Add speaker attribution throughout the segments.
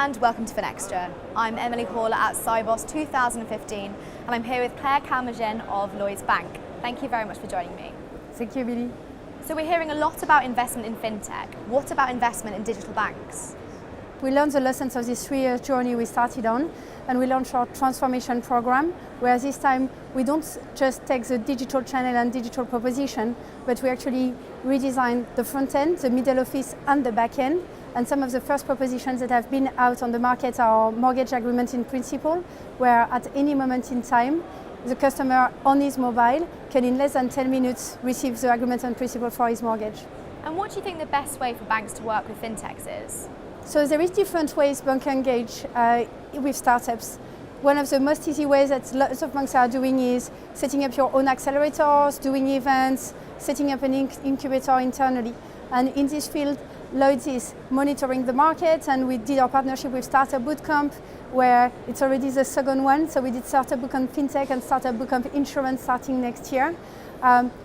Speaker 1: and welcome to Finextra. I'm Emily Hall at Sibos 2015 and I'm here with Calmejane of Lloyds Bank. Thank you very much for joining me.
Speaker 2: Thank you, Billy.
Speaker 1: So we're hearing a lot about investment in fintech. What about investment in digital banks?
Speaker 2: We learned the lessons of this 3-year journey we started on, and we launched our transformation program, where this time we don't just take the digital channel and digital proposition, but we actually redesign the front end, the middle office and the back end. And some of the first propositions that have been out on the market are our mortgage agreement in principle, where at any moment in time, the customer on his mobile can in less than 10 minutes receive the agreement in principle for his mortgage.
Speaker 1: And what do you think the best way for banks to work with fintechs is?
Speaker 2: So there is different ways banks engage with startups. One of the most easy ways that lots of banks are doing is setting up your own accelerators, doing events, setting up an incubator internally. And in this field, Lloyds is monitoring the market, and we did our partnership with Startup Bootcamp, where it's already the second one. So we did Startup Bootcamp Fintech and Startup Bootcamp Insurance starting next year,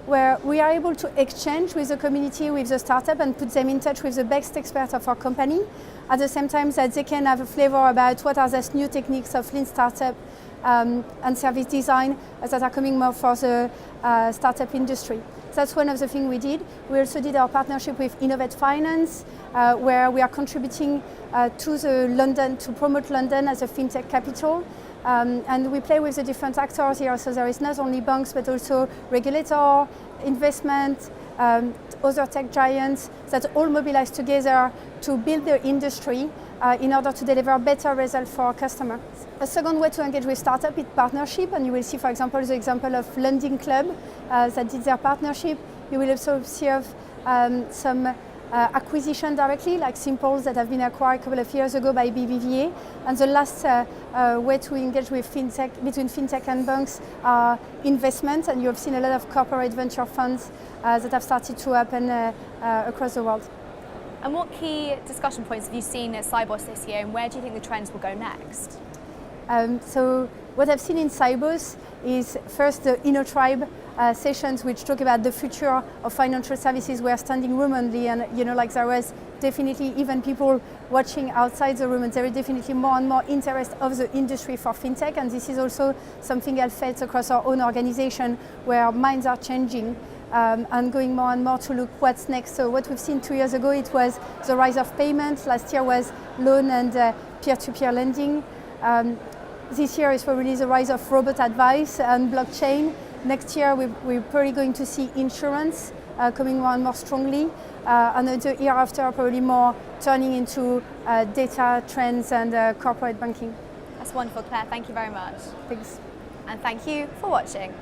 Speaker 2: where we are able to exchange with the community, with the startup, and put them in touch with the best experts of our company. At the same time that they can have a flavor about what are those new techniques of lean startup and service design that are coming more for the startup industry. That's one of the things we did. We also did our partnership with Innovate Finance, where we are contributing to promote London as a fintech capital. And we play with the different actors here, so there is not only banks but also regulator, investment, other tech giants that all mobilize together to build the industry in order to deliver better results for our customers. A second way to engage with startup is partnership, and you will see, for example, the example of Lending Club that did their partnership. You will also observe some acquisition directly, like Simples that have been acquired a couple of years ago by BBVA. And the last way to engage with fintech, between fintech and banks, are investment, and you have seen a lot of corporate venture funds that have started to happen across the world.
Speaker 1: And what key discussion points have you seen at Sibos this year, and where do you think the trends will go next?
Speaker 2: So what I've seen in Sibos is first the InnoTribe sessions, which talk about the future of financial services. We're standing room only, and like there was definitely even people watching outside the room, and there is definitely more and more interest of the industry for fintech, and this is also something I've felt across our own organization, where minds are changing and going more and more to look what's next. So what we've seen 2 years ago, it was the rise of payments. Last year was loan and peer-to-peer lending. This year is probably the rise of robot advice and blockchain. Next year we're probably going to see insurance coming more and more strongly. And the year after probably more turning into data trends and corporate banking.
Speaker 1: That's wonderful, Claire. Thank you very much.
Speaker 2: Thanks.
Speaker 1: And thank you for watching.